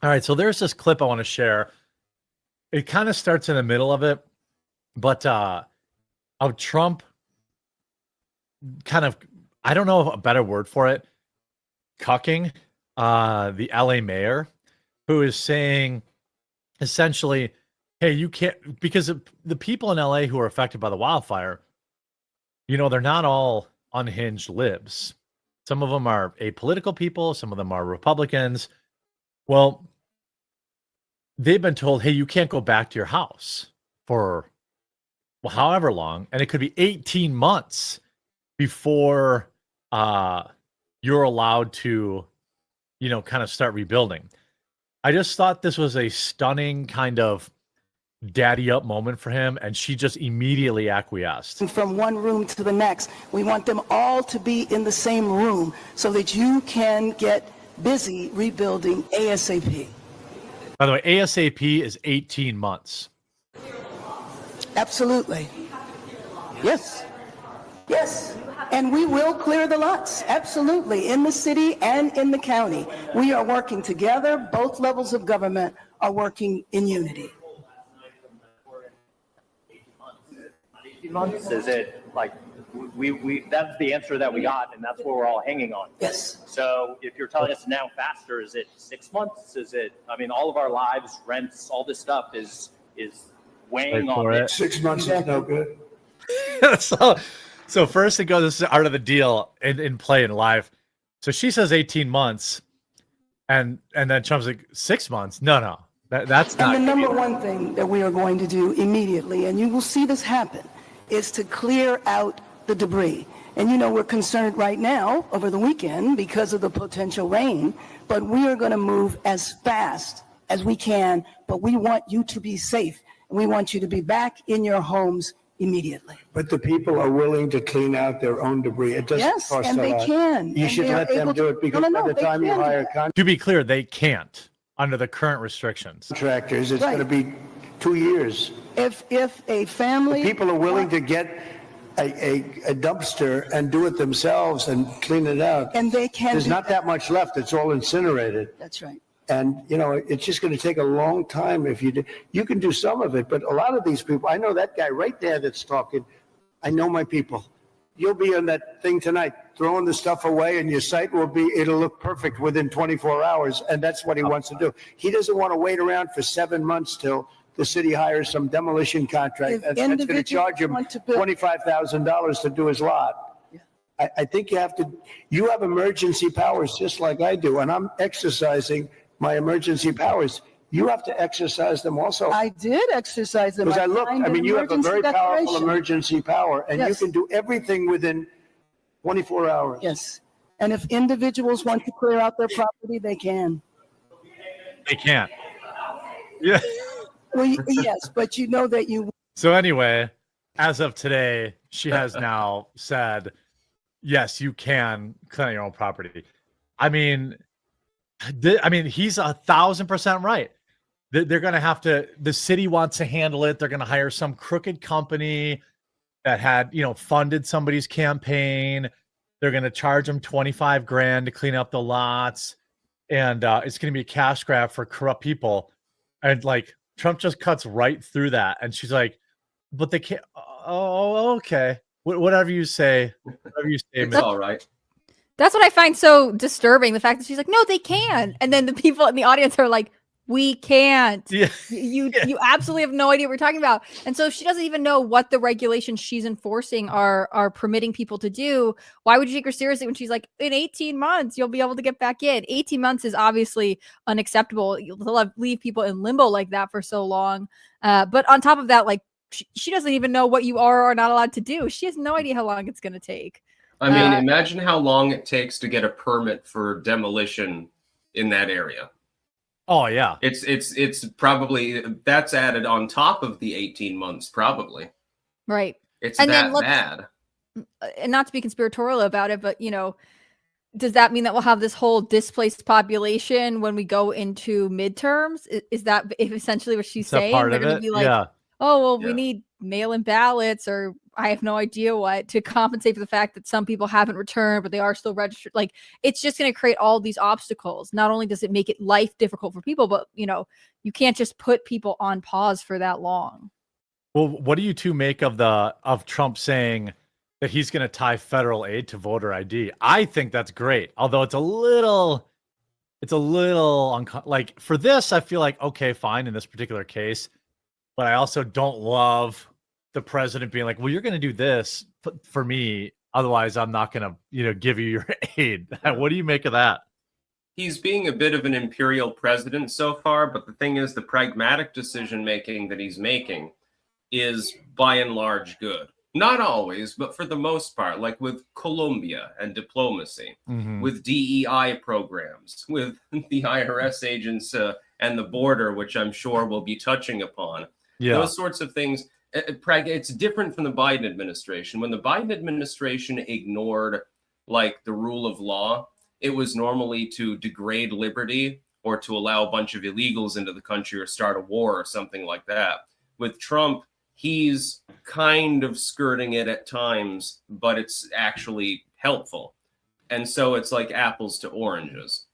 All right, so there's this clip I want to share. It kind of starts in the middle of it, but of Trump kind of, I don't know a better word for it, cucking the LA mayor, who is saying essentially, hey, you can't, because the people in LA who are affected by the wildfire, they're not all unhinged libs. Some of them are apolitical people, some of them are Republicans. Well, they've been told, hey, you can't go back to your house for however long, and it could be 18 months before you're allowed to, kind of start rebuilding. I just thought this was a stunning kind of daddy up moment for him, and she just immediately acquiesced. From one room to the next, we want them all to be in the same room so that you can get busy rebuilding ASAP. By the way, ASAP is 18 months. Absolutely. Yes. Yes. And we will clear the lots. Absolutely. In the city and in the county. We are working together. Both levels of government are working in unity. 18 months? Is it like we that's the answer that we got, and that's what we're all hanging on? Yes. So if you're telling us now faster, is it 6 months? Is it, all of our lives, rents, all this stuff is weighing on it. 6 months is no good. So first it goes, this is Art of the Deal in play and live. So she says 18 months, and then Trump's like 6 months. No, that's not. And the number one thing that we are going to do immediately, and you will see this happen, is to clear out the debris. And we're concerned right now over the weekend because of the potential rain, but we are going to move as fast as we can, but we want you to be safe. And we want you to be back in your homes immediately. But the people are willing to clean out their own debris. It doesn't Yes, cost and a they lot. can. You and should they are let them able do it because by the they time you can do hire that. To be clear, they can't under the current restrictions. contractors, it's Right. going to be 2 years. If a family People are willing to get a dumpster and do it themselves and clean it out. and they can There's do not that much left. It's all incinerated. That's right. And, it's just going to take a long time if you do. You can do some of it, but a lot of these people, I know that guy right there that's talking. I know my people. You'll be on that thing tonight, throwing the stuff away, and your site it'll look perfect within 24 hours. And that's what he wants to do. He doesn't want to wait around for 7 months till the city hires some demolition contract. If That's going to charge him want to build- $25,000 to do his lot. I think you have emergency powers just like I do, and I'm exercising my emergency powers. You have to exercise them also. I did exercise them. Because signed an you have a emergency very powerful declaration. emergency power, and you Yes. can do everything within 24 hours. Yes. And if individuals want to clear out their property, they can. They can't. Yeah. Well, yes, but you know that you. So anyway, as of today, she has now said, yes, you can clean your own property. He's 1,000% right. They're going to have to, the city wants to handle it. They're going to hire some crooked company that had, funded somebody's campaign. They're going to charge them $25,000 to clean up the lots. And it's going to be a cash grab for corrupt people. And Trump just cuts right through that. And she's like, but they can't. Oh, okay. Whatever you say. It's all right. That's what I find so disturbing. The fact that she's like, no, they can. And then the people in the audience are like, we can't. Yeah. You absolutely have no idea what we're talking about. And so if she doesn't even know what the regulations she's enforcing are permitting people to do, why would you take her seriously when she's like, in 18 months, you'll be able to get back in? 18 months is obviously unacceptable. You'll leave people in limbo like that for so long. But on top of that, she doesn't even know what you are or not allowed to do. She has no idea how long it's going to take. Imagine how long it takes to get a permit for demolition in that area. Oh yeah. It's probably, that's added on top of the 18 months, probably. Right. It's and that bad. And not to be conspiratorial about it, but does that mean that we'll have this whole displaced population when we go into midterms? Is that essentially what she's saying? Part They're of going to it? be like, yeah. oh, well, Yeah. we need mail-in ballots or I have no idea what, to compensate for the fact that some people haven't returned, but they are still registered. Like, it's just going to create all these obstacles. Not only does it make it life difficult for people, but you can't just put people on pause for that long. Well, what do you two make of Trump saying that he's going to tie federal aid to voter ID? I think that's great, although it's a little like, for this, I feel like, okay, fine in this particular case, but I also don't love the president being like, well, you're going to do this for me, otherwise I'm not going to, give you your aid. What do you make of that? He's being a bit of an imperial president so far, but the thing is, the pragmatic decision making that he's making is by and large good. Not always, but for the most part, like with Colombia and diplomacy, with DEI programs, with the IRS agents and the border, which I'm sure we'll be touching upon. Yeah. Those sorts of things. It's different from the Biden administration. When the Biden administration ignored like the rule of law, it was normally to degrade liberty or to allow a bunch of illegals into the country or start a war or something like that. With Trump, he's kind of skirting it at times, but it's actually helpful. And so it's like apples to oranges.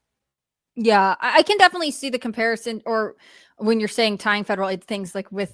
Yeah, I can definitely see the comparison, or when you're saying tying federal aid things, like with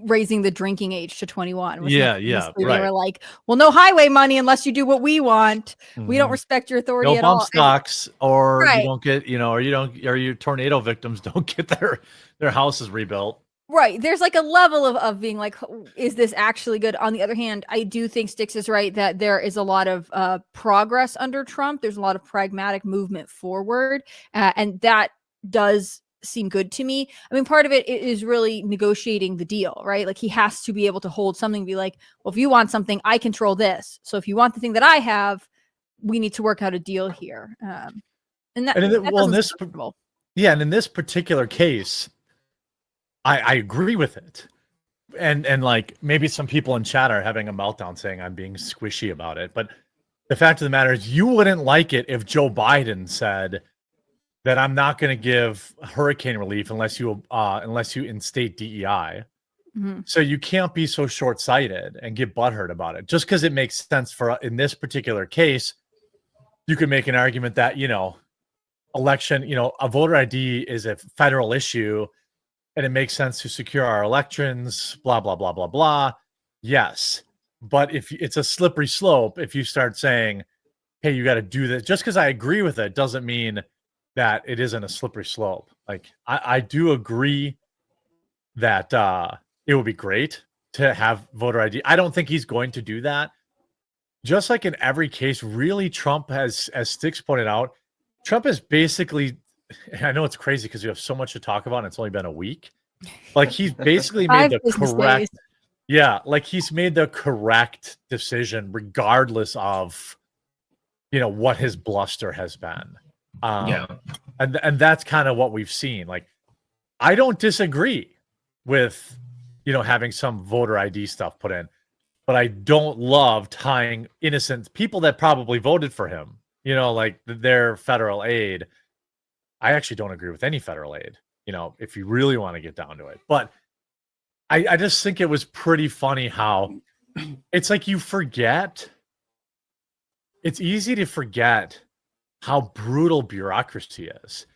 raising the drinking age to 21. Yeah, right. They were like, well, no highway money unless you do what we want. We don't respect your authority at all. No bump stocks, or you don't get, or your tornado victims don't get their houses rebuilt. Right. There's like a level of being like, is this actually good? On the other hand, I do think Styx is right that there is a lot of progress under Trump. There's a lot of pragmatic movement forward. And that does seem good to me. I mean, part of it is really negotiating the deal, right? Like, he has to be able to hold something and be like, well, if you want something, I control this. So if you want the thing that I have, we need to work out a deal here. And in this particular case, I agree with it. And like, maybe some people in chat are having a meltdown saying I'm being squishy about it. But the fact of the matter is, you wouldn't like it if Joe Biden said that I'm not going to give hurricane relief unless you instate DEI. So you can't be so short-sighted and get butthurt about it. Just because it makes sense in this particular case, you could make an argument that, election, a voter ID is a federal issue, and it makes sense to secure our elections, blah, blah, blah, blah, blah. Yes. But if it's a slippery slope, if you start saying, hey, you got to do this, just because I agree with it doesn't mean that it isn't a slippery slope. Like, I do agree that it would be great to have voter ID. I don't think he's going to do that. Just like in every case, really, Trump has, as Styx pointed out, Trump is basically, I know it's crazy because we have so much to talk about and it's only been a week. Like, he's basically made the correct, he's made the correct decision regardless of, what his bluster has been. And that's kind of what we've seen. Like, I don't disagree with, having some voter ID stuff put in, but I don't love tying innocent people that probably voted for him, like their federal aid. I actually don't agree with any federal aid, if you really want to get down to it. But I just think it was pretty funny how it's like you forget. It's easy to forget how brutal bureaucracy is.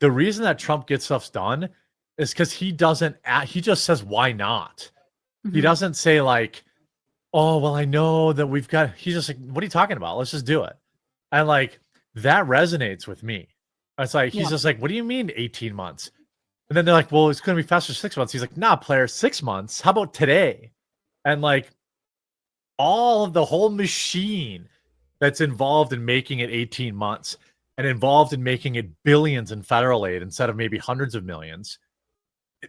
The reason that Trump gets stuff done is because he just says, why not? He doesn't say like, oh, well, I know that he's just like, what are you talking about? Let's just do it. And like, that resonates with me. It's like, he's just like, what do you mean 18 months? And then they're like, well, it's going to be faster 6 months. He's like, nah, player, 6 months. How about today? And like, all of the whole machine that's involved in making it 18 months and involved in making it billions in federal aid instead of maybe hundreds of millions.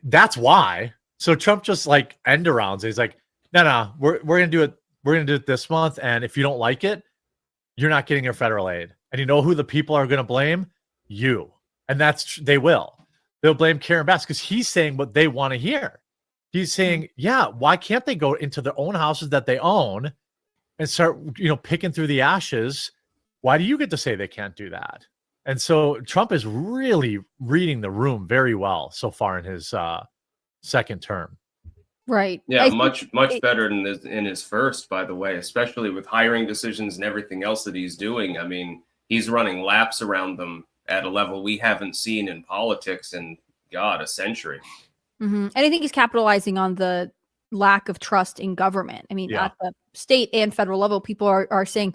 That's why. So Trump just like end arounds. He's like, no, we're going to do it. We're going to do it this month. And if you don't like it, you're not getting your federal aid. And you know who the people are going to blame? You. And they will. They'll blame Karen Bass because he's saying what they want to hear. He's saying, yeah, why can't they go into their own houses that they own and start, picking through the ashes? Why do you get to say they can't do that? And so Trump is really reading the room very well so far in his second term. Right. Yeah, I think much it- better than in his first, by the way, especially with hiring decisions and everything else that he's doing. I mean, he's running laps around them at a level we haven't seen in politics in, God, a century. And I think he's capitalizing on the lack of trust in government. I mean, Yeah. at the state and federal level, people are saying,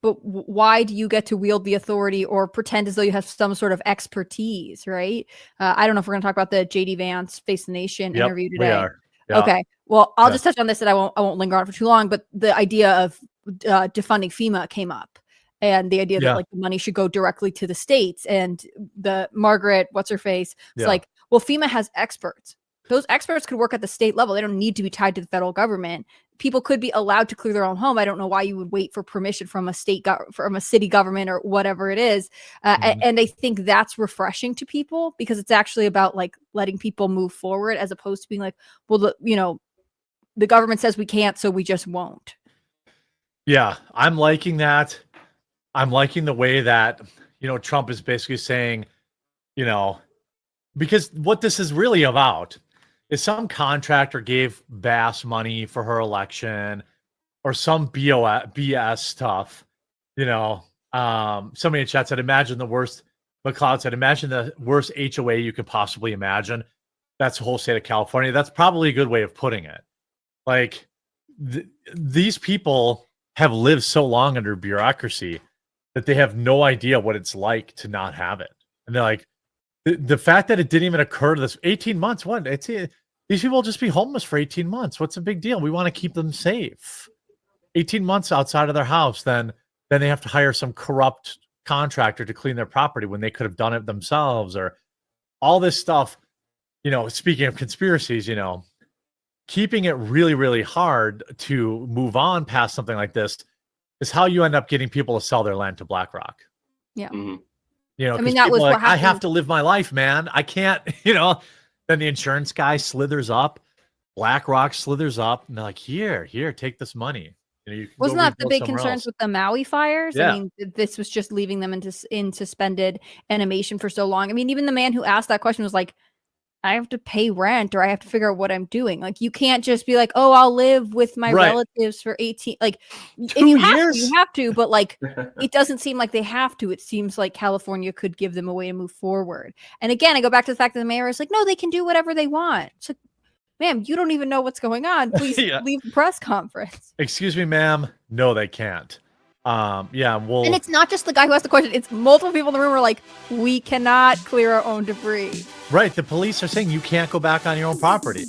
but why do you get to wield the authority or pretend as though you have some sort of expertise, right? I don't know if we're going to talk about the JD Vance Face the Nation Yep, interview we today. are. Yeah. Okay. Well, I'll Yeah. just touch on this and I won't linger on it for too long, but the idea of defunding FEMA came up. And the idea Yeah. that like the money should go directly to the states, and the Margaret, what's her face, it's Yeah. like, well, FEMA has experts. Those experts could work at the state level. They don't need to be tied to the federal government. People could be allowed to clear their own home. I don't know why you would wait for permission from a from a city government or whatever it is. And I think that's refreshing to people, because it's actually about like letting people move forward, as opposed to being like, well, the government says we can't, so we just won't. Yeah, I'm liking that. I'm liking the way that, Trump is basically saying, because what this is really about is some contractor gave Bass money for her election or some BS stuff. Somebody in chat said, imagine the worst. McLeod said, imagine the worst HOA you could possibly imagine. That's the whole state of California. That's probably a good way of putting it. Like, these people have lived so long under bureaucracy that they have no idea what it's like to not have it. And they're like, the fact that it didn't even occur to this 18 months, these people will just be homeless for 18 months. What's the big deal? We want to keep them safe. 18 months outside of their house, then they have to hire some corrupt contractor to clean their property when they could have done it themselves, or all this stuff. Speaking of conspiracies, keeping it really, really hard to move on past something like this is how you end up getting people to sell their land to BlackRock. Yeah. Mhm. I mean, that was what happened. I have to live my life, man. I can't, then the insurance guy slithers up, BlackRock slithers up, and they're like, here, take this money. You can Wasn't go that the rebuild big somewhere concerns else. with the Maui fires? Yeah. I mean, this was just leaving them in suspended animation for so long. I mean, even the man who asked that question was like, I have to pay rent, or I have to figure out what I'm doing. Like, you can't just be like, oh, I'll live with my Right. relatives for 18. Like, if 2 you have years? to, you have to, but like, it doesn't seem like they have to. It seems like California could give them a way to move forward. And again, I go back to the fact that the mayor is like, no, they can do whatever they want. It's like, ma'am, you don't even know what's going on. Please Yeah. leave the press conference. Excuse me, ma'am. No, they can't. Well, And it's not just the guy who asked the question. It's multiple people in the room who are like, we cannot clear our own debris. right. The police are saying you can't go back on your own property.